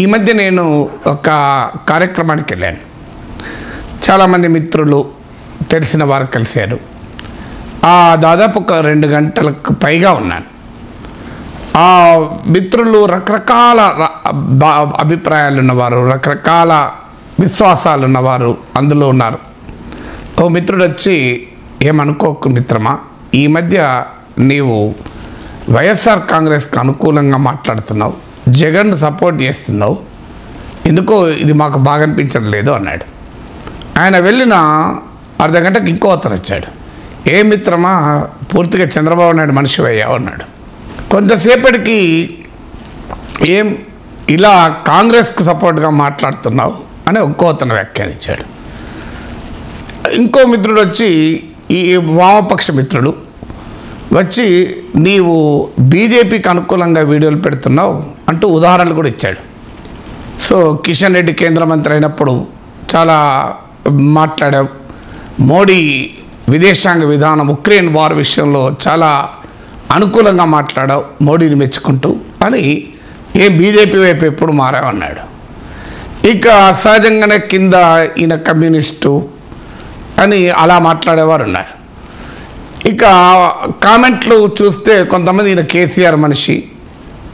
ఈ మధ్య నేను ఒక కార్యక్రమానికి వెళ్ళాను. చాలామంది మిత్రులు తెలిసిన వారు కలిశారు. దాదాపు ఒక 2 గంటలకు పైగా ఉన్నాను. ఆ మిత్రులు రకరకాల అభిప్రాయాలు ఉన్నవారు, రకరకాల విశ్వాసాలు ఉన్నవారు అందులో ఉన్నారు. ఓ మిత్రుడు వచ్చి, ఏమనుకోకు మిత్రమా, ఈ మధ్య నీవు వైఎస్ఆర్ కాంగ్రెస్కి అనుకూలంగా మాట్లాడుతున్నావు, జగన్ సపోర్ట్ చేస్తున్నావు, ఎందుకో ఇది మాకు బాగా అనిపించడం లేదు అన్నాడు. ఆయన వెళ్ళిన అర్ధ గంటకు ఇంకో అతను వచ్చాడు. ఏ మిత్రమా, పూర్తిగా చంద్రబాబు నాయుడు మనిషి అయ్యావు అన్నాడు. కొంతసేపటికి ఏం ఇలా కాంగ్రెస్కు సపోర్ట్గా మాట్లాడుతున్నావు అని ఇంకో అతను వ్యాఖ్యానించాడు. ఇంకో మిత్రుడు వచ్చి, ఈ వామపక్ష మిత్రుడు వచ్చి, నీవు బీజేపీకి అనుకూలంగా వీడియోలు పెడుతున్నావు అంటూ ఉదాహరణలు కూడా ఇచ్చాడు. సో కిషన్ రెడ్డి కేంద్ర మంత్రి అయినప్పుడు చాలా మాట్లాడావు, మోడీ విదేశాంగ విధానం ఉక్రెయిన్ వార్ విషయంలో చాలా అనుకూలంగా మాట్లాడావు మోడీని మెచ్చుకుంటూ అని, ఏం బీజేపీ వైపు ఎప్పుడు మారావన్నాడు. ఇక సహజంగానే కింద ఈయన కమ్యూనిస్టు అని అలా మాట్లాడేవారు ఉన్నారు. ఇక కామెంట్లు చూస్తే కొంతమంది ఈయన కేసీఆర్ మనిషి,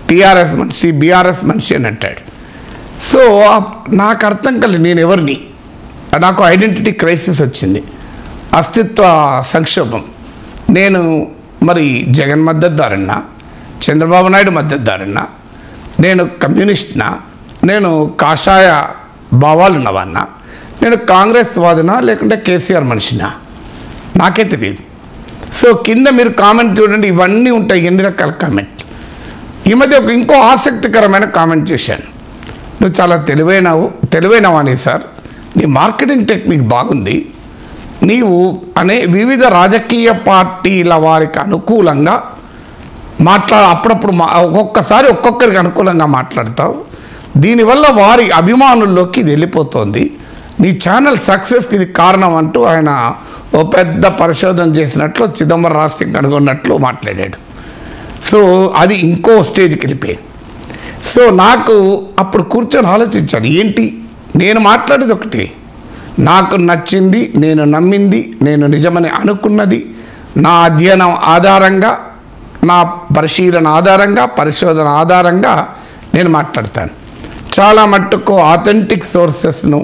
టీఆర్ఎస్ మనిషి, బీఆర్ఎస్ మనిషి అని అంటాడు. సో నాకు అర్థం కాలేదు నేను ఎవరిని. నాకు ఐడెంటిటీ క్రైసిస్ వచ్చింది, అస్తిత్వ సంక్షోభం. నేను మరి జగన్ మద్దతుదారున్నా, చంద్రబాబు నాయుడు మద్దతుదారున్నా, నేను కమ్యూనిస్ట్నా, నేను కాషాయ భావాలు ఉన్నవాన్నా, నేను కాంగ్రెస్ వాదినా లేకుంటే కేసీఆర్ మనిషినా, నాకే తెలియదు. సో కింద మీరు కామెంట్ చూడండి, ఇవన్నీ ఉంటాయి, ఎన్ని రకాల కామెంట్. ఈ మధ్య ఇంకో ఆసక్తికరమైన కామెంట్ చేశాను. నువ్వు చాలా తెలివైనవాని సార్, నీ మార్కెటింగ్ టెక్నిక్ బాగుంది, నీవు వివిధ రాజకీయ పార్టీల వారికి అనుకూలంగా అప్పుడప్పుడు ఒక్కొక్కసారి ఒక్కొక్కరికి అనుకూలంగా మాట్లాడతావు, దీనివల్ల వారి అభిమానుల్లోకి ఇది వెళ్ళిపోతుంది, నీ ఛానల్ సక్సెస్కి ఇది కారణం అంటూ ఆయన ఓ పెద్ద పరిశోధన చేసినట్లు, చిదంబరం రహస్యం కనుగొన్నట్లు మాట్లాడాడు. సో అది ఇంకో స్టేజ్కి వెళ్ళిపోయింది. సో నాకు అప్పుడు కూర్చొని ఆలోచించాను, ఏంటి నేను మాట్లాడేది ఒకటి, నాకు నచ్చింది, నేను నమ్మింది, నేను నిజమని అనుకున్నది, నా అధ్యయనం ఆధారంగా, నా పరిశీలన ఆధారంగా, పరిశోధన ఆధారంగా నేను మాట్లాడతాను. చాలా మట్టుకు ఆథెంటిక్ సోర్సెస్ను,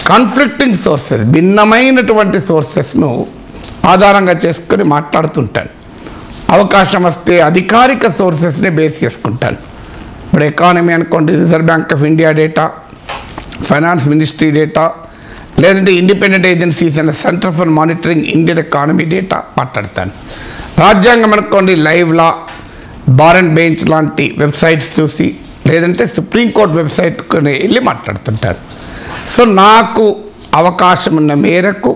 కాన్ఫ్లిక్టింగ్ సోర్సెస్, భిన్నమైనటువంటి సోర్సెస్ను ఆధారంగా చేసుకొని మాట్లాడుతుంటాను. అవకాశం వస్తే అధికారిక సోర్సెస్ని బేస్ చేసుకుంటాను. ఇప్పుడు ఎకానమీ అనుకోండి, Reserve Bank of India data, finance ministry data, లేదంటే independent agencies and centre for monitoring Indian economy data మాట్లాడతాను. రాజ్యాంగం అనుకోండి, live law, bar and bench లాంటి వెబ్సైట్స్ చూసి, లేదంటే సుప్రీంకోర్టు వెబ్సైట్కి వెళ్ళి మాట్లాడుతుంటాను. సో నాకు అవకాశం ఉన్న మేరకు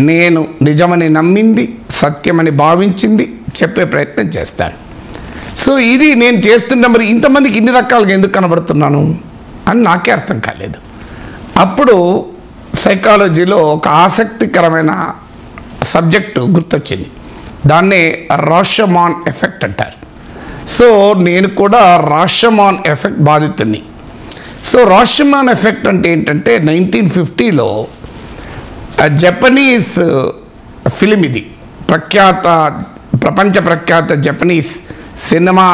నేను నిజమని నమ్మింది, సత్యమని భావించింది చెప్పే ప్రయత్నం చేస్తాను. సో ఇది నేను చేస్తున్న, మరి ఇంతమందికి ఇన్ని రకాలుగా ఎందుకు కనబడుతున్నాను అని నాకే అర్థం కాలేదు. అప్పుడు సైకాలజీలో ఒక ఆసక్తికరమైన సబ్జెక్టు గుర్తొచ్చింది, దాన్నే రాషమాన్ ఎఫెక్ట్ అంటారు. సో నేను కూడా రాషమాన్ ఎఫెక్ట్ బాధితుడిని. సో రాషమాన్ ఎఫెక్ట్ అంటే ఏంటంటే, 1950లో జపనీస్ ఫిలిం, ఇది ప్రపంచ ప్రఖ్యాత జపనీస్ సినిమా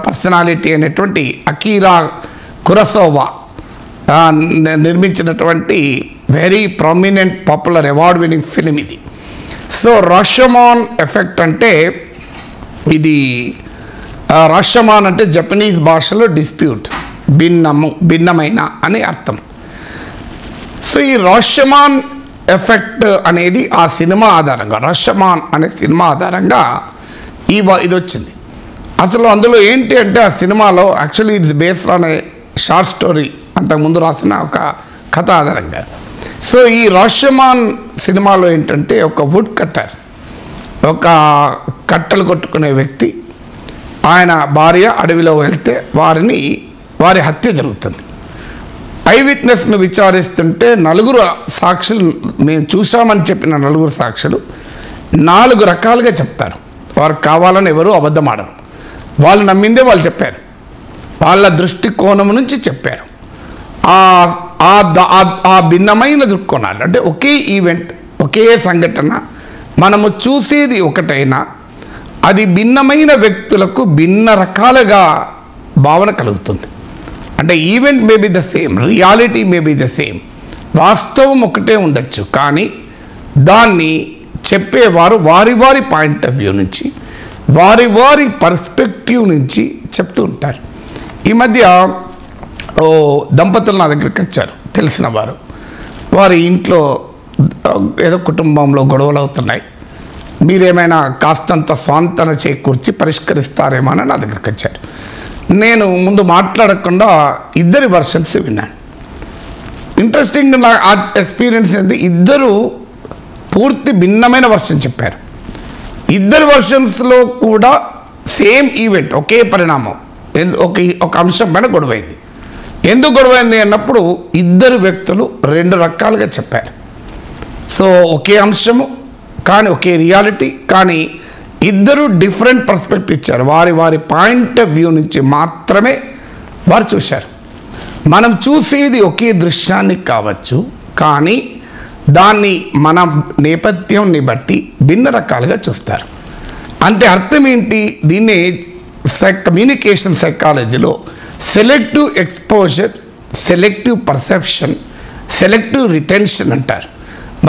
పర్సనాలిటీ అయినటువంటి అకీరా కురోసావా నిర్మించినటువంటి very prominent popular award winning film ఇది. సో రాషమాన్ ఎఫెక్ట్ అంటే, ఇది రాషమాన్ అంటే జపనీస్ భాషలో డిస్ప్యూట్, భిన్నమైన అని అర్థం. సో ఈ రాషమాన్ ఎఫెక్ట్ అనేది ఆ సినిమా ఆధారంగా, రాషమాన్ అనే సినిమా ఆధారంగా ఇది వచ్చింది. అసలు అందులో ఏంటి అంటే, ఆ సినిమాలో actually it's based on a short story, అంతకుముందు రాసిన ఒక కథ ఆధారంగా. సో ఈ రాషమాన్ సినిమాలో ఏంటంటే, ఒక వుడ్ కట్టర్, ఒక కట్టెలు కొట్టుకునే వ్యక్తి, ఆయన భార్య అడవిలో వెళ్తే వారి హత్య జరుగుతుంది. ఐ విట్నెస్ను విచారిస్తుంటే 4 సాక్షులు, మేము చూసామని చెప్పిన 4 సాక్షులు 4 రకాలుగా చెప్తారు. వారు కావాలని ఎవరు అబద్ధం ఆడరు, వాళ్ళు నమ్మిందే వాళ్ళు చెప్పారు. వాళ్ళ దృష్టికోణం నుంచి చెప్పారు. ఆ భిన్నమైన దృక్కోణాలు అంటే ఒకే ఈవెంట్, ఒకే సంఘటన మనము చూసేది ఒకటైనా అది భిన్నమైన వ్యక్తులకు భిన్న రకాలుగా భావన కలుగుతుంది. అంటే event May be the same, reality may be the same, వాస్తవం ఒకటే ఉండొచ్చు, కానీ దాన్ని చెప్పేవారు వారి వారి పాయింట్ ఆఫ్ వ్యూ నుంచి, వారి వారి పర్స్పెక్టివ్ నుంచి చెప్తూ ఉంటారు. ఈ మధ్య దంపతులు నా దగ్గరికి వచ్చారు, తెలిసిన వారు. వారి ఇంట్లో ఏదో కుటుంబంలో గొడవలు అవుతున్నాయి, మీరేమైనా కాస్తంత స్వాంతన చేకూర్చి పరిష్కరిస్తారేమో అని నా దగ్గరికి వచ్చారు. నేను ముందు మాట్లాడకుండా ఇద్దరి వర్షన్స్ విన్నాను. ఇంట్రెస్టింగ్ నా ఎక్స్పీరియన్స్ ఏంటి, ఇద్దరు పూర్తి భిన్నమైన వర్షన్ చెప్పారు. ఇద్దరు వర్షన్స్లో కూడా సేమ్ ఈవెంట్, ఒకే పరిణామం, ఒక అంశం పైన గొడవైంది. ఎందుకు గొడవైంది అన్నప్పుడు ఇద్దరు వ్యక్తులు రెండు రకాలుగా చెప్పారు. సో ఒకే అంశము కానీ ఒకే రియాలిటీ, కానీ ఇద్దరు డిఫరెంట్ పర్స్పెక్టివ్ ఇచ్చారు. వారి వారి పాయింట్ ఆఫ్ వ్యూ నుంచి మాత్రమే వారు చూశారు. మనం చూసేది ఒకే దృశ్యాన్ని కావచ్చు, కానీ దాన్ని మన నేపథ్యంని బట్టి భిన్న రకాలుగా చూస్తారు. అంటే అర్థం ఏంటి, దీన్నే కమ్యూనికేషన్ సైకాలజీలో selective exposure, selective perception, selective retention అంటారు.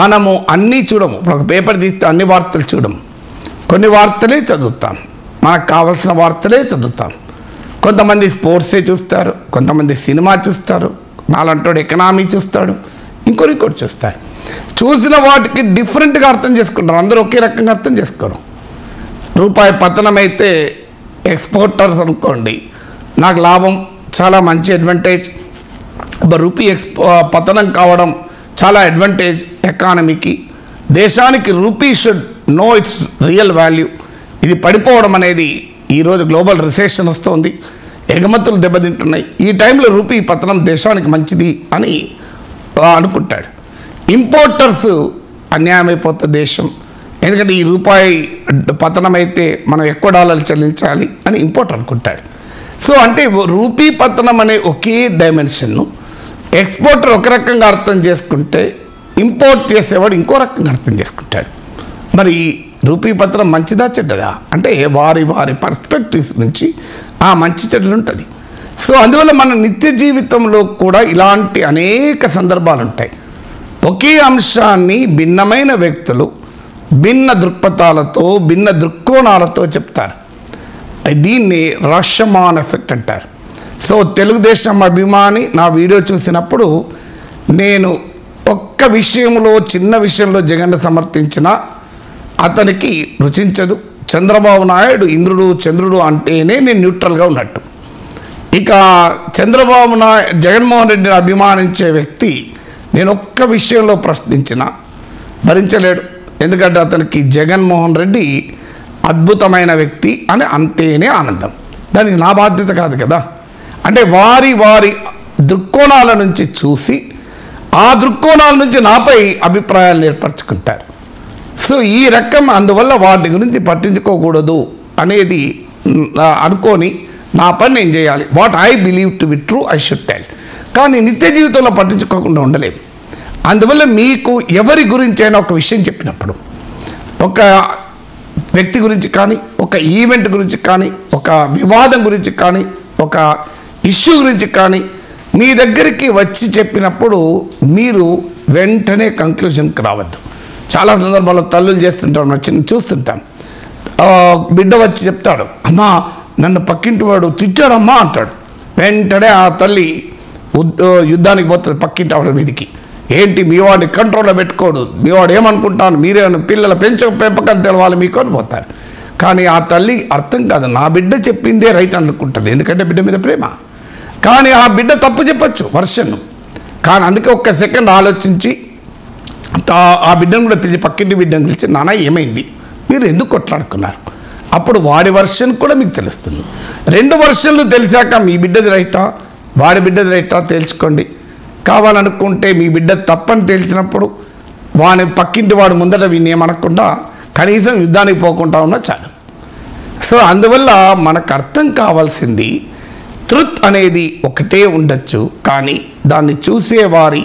మనము అన్నీ చూడము. ఇప్పుడు ఒక పేపర్ తీస్తే అన్ని వార్తలు చూడము, కొన్ని వార్తలే చదువుతాం, మనకు కావాల్సిన వార్తలే చదువుతాం. కొంతమంది స్పోర్ట్సే చూస్తారు, కొంతమంది సినిమా చూస్తారు, నాలంటోడు ఎకనామీ చూస్తాడు, ఇంకోటి చూస్తారు. చూసిన వాటికి డిఫరెంట్గా అర్థం చేసుకుంటారు, అందరూ ఒకే రకంగా అర్థం చేసుకోరు. రూపాయి పతనం అయితే ఎక్స్పోర్టర్స్ అనుకోండి, నాకు లాభం, చాలా మంచి అడ్వాంటేజ్. రూపీ పతనం కావడం చాలా అడ్వాంటేజ్ ఎకానమీకి, దేశానికి. Rupee should know it's real value. ఇది పడిపోవడం అనేది, ఈరోజు గ్లోబల్ రిసెషన్ వస్తుంది, ఎగుమతులు దెబ్బతింటున్నాయి, ఈ టైంలో రూపీ పతనం దేశానికి మంచిది అని అనుకుంటాడు. ఇంపోర్టర్స్ అన్యాయం అయిపోతుంది దేశం, ఎందుకంటే ఈ రూపాయి పతనం అయితే మనం ఎక్కువ డాలర్లు చెల్లించాలి అని ఇంపోర్టర్ అనుకుంటాడు. సో అంటే రూపీ పతనం అనే ఒకే డైమెన్షన్ను ఎక్స్పోర్టర్ ఒక రకంగా అర్థం చేసుకుంటే ఇంపోర్ట్ చేసేవాడు ఇంకో రకంగా అర్థం చేసుకుంటాడు. మరి రూపీ పతనం మంచిదా చెడ్డదా అంటే వారి వారి పర్స్పెక్టివ్స్ నుంచి ఆ మంచి చెడ్డలు ఉంటుంది. సో అందువల్ల మన నిత్య జీవితంలో కూడా ఇలాంటి అనేక సందర్భాలు ఉంటాయి. ఒకే అంశాన్ని భిన్నమైన వ్యక్తులు భిన్న దృక్పథాలతో, భిన్న దృక్కోణాలతో చెప్తారు. దీన్ని రషమాన్ ఎఫెక్ట్ అంటారు. సో తెలుగుదేశం అభిమాని నా వీడియో చూసినప్పుడు నేను ఒక్క విషయంలో, చిన్న విషయంలో జగన్ సమర్థించిన అతనికి రుచించదు. చంద్రబాబు నాయుడు ఇంద్రుడు చంద్రుడు అంటేనే నేను న్యూట్రల్గా ఉన్నట్టు. ఇక చంద్రబాబు నాయుడు, జగన్మోహన్ రెడ్డిని అభిమానించే వ్యక్తి నేను ఒక్క విషయంలో ప్రశ్నించిన భరించలేడు. ఎందుకంటే అతనికి జగన్మోహన్ రెడ్డి అద్భుతమైన వ్యక్తి అని అంటేనే ఆనందం. దానికి నా బాధ్యత కాదు కదా. అంటే వారి వారి దృక్కోణాల నుంచి చూసి ఆ దృక్కోణాల నుంచి నాపై అభిప్రాయాలు ఏర్పరచుకుంటారు. సో ఈ రకం, అందువల్ల వాటి గురించి పట్టించుకోకూడదు అనేది అనుకొని నా పని నేను చేయాలి. What I believe to be true I should tell. కానీ నిత్య జీవితంలో పట్టించుకోకుండా ఉండలేము. అందువల్ల మీకు ఎవరి గురించి అయినా ఒక విషయం చెప్పినప్పుడు, ఒక వ్యక్తి గురించి కానీ, ఒక ఈవెంట్ గురించి కానీ, ఒక వివాదం గురించి కానీ, ఒక ఇష్యూ గురించి కానీ మీ దగ్గరికి వచ్చి చెప్పినప్పుడు మీరు వెంటనే కంక్లూజన్కి రావద్దు. చాలా సందర్భాల్లో తల్లులు చేస్తుంటాం, చూస్తుంటాం. బిడ్డ వచ్చి చెప్తాడు, అమ్మా నన్ను పక్కింటి వాడు తిట్టాడమ్మా అంటాడు. వెంటనే ఆ తల్లి యుద్ధానికి పోతుంది పక్కింటి ఆవిడ మీదికి. ఏంటి మీ వాడిని కంట్రోల్లో పెట్టుకోడు, మీ వాడు ఏమనుకుంటాను, మీరే పిల్లల పెంపకం తెలవాలి మీకు అని పోతారు. కానీ ఆ తల్లి అర్థం కాదు, నా బిడ్డ చెప్పిందే రైట్ అనుకుంటుంది, ఎందుకంటే బిడ్డ మీద ప్రేమ. కానీ ఆ బిడ్డ తప్పు చెప్పచ్చు వర్షన్. కానీ అందుకే ఒక్క సెకండ్ ఆలోచించి ఆ బిడ్డను కూడా పిలిచి, పక్కింటి బిడ్డను పిలిచి, నాన్న ఏమైంది, మీరు ఎందుకు కొట్లాడుకున్నారు, అప్పుడు వాడి వర్షన్ కూడా మీకు తెలుస్తుంది. రెండు వర్షన్లు తెలిసాక మీ బిడ్డది రైటా వాడి బిడ్డది రైటా తేల్చుకోండి. కావాలనుకుంటే మీ బిడ్డ తప్పని తేల్చినప్పుడు వాని పక్కింటి వాడు ముందట వీన్ని ఏమనకుండా కనీసం యుద్ధానికి పోకుండా ఉన్నా చాలు. సో అందువల్ల మనకు అర్థం కావాల్సింది ట్రుత్ అనేది ఒకటే ఉండొచ్చు, కానీ దాన్ని చూసేవారి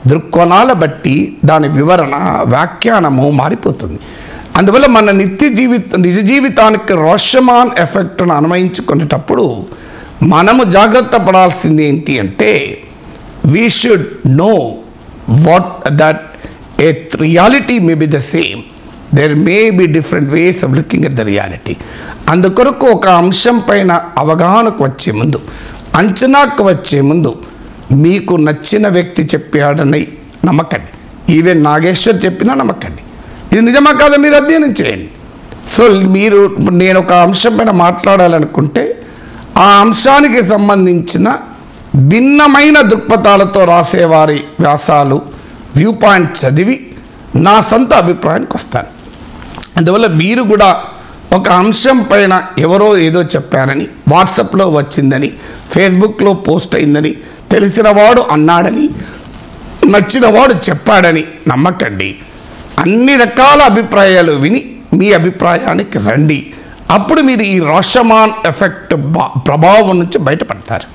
దృక్కోణాల బట్టి దాని వివరణ వ్యాఖ్యానము మారిపోతుంది. అందువల్ల మన నిజ జీవితానికి రోషమాన్ ఎఫెక్ట్ను అన్వయించుకునేటప్పుడు మనము జాగ్రత్త పడాల్సింది ఏంటి అంటే, we should know what that a reality may be the same, there may be different ways of looking at the reality. అందుకొరకు ఒక అంశం పైన అవగాహనకు వచ్చే ముందు, అంచనాకు వచ్చే ముందు మీకు నచ్చిన వ్యక్తి చెప్పాడని నమ్మకండి. ఈవెన్ నాగేశ్వర్ చెప్పినా నమ్మకండి. ఇది నిజమా కాదా మీరు అధ్యయనం చేయండి. సో నేను ఒక అంశం పైన మాట్లాడాలనుకుంటే ఆ అంశానికి సంబంధించిన భిన్నమైన దృక్పథాలతో రాసేవారి వ్యాసాలు, వ్యూ పాయింట్ చదివి నా సొంత అభిప్రాయానికి వస్తాను. అందువల్ల మీరు కూడా ఒక అంశం పైన ఎవరో ఏదో చెప్పారని, వాట్సాప్లో వచ్చిందని, ఫేస్బుక్లో పోస్ట్ అయిందని, తెలిసినవాడు అన్నాడని, నచ్చినవాడు చెప్పాడని నమ్మకండి. అన్ని రకాల అభిప్రాయాలు విని మీ అభిప్రాయానికి రండి. అప్పుడు మీరు ఈ రోషమాన్ ఎఫెక్ట్ ప్రభావం నుంచి బయటపడతారు.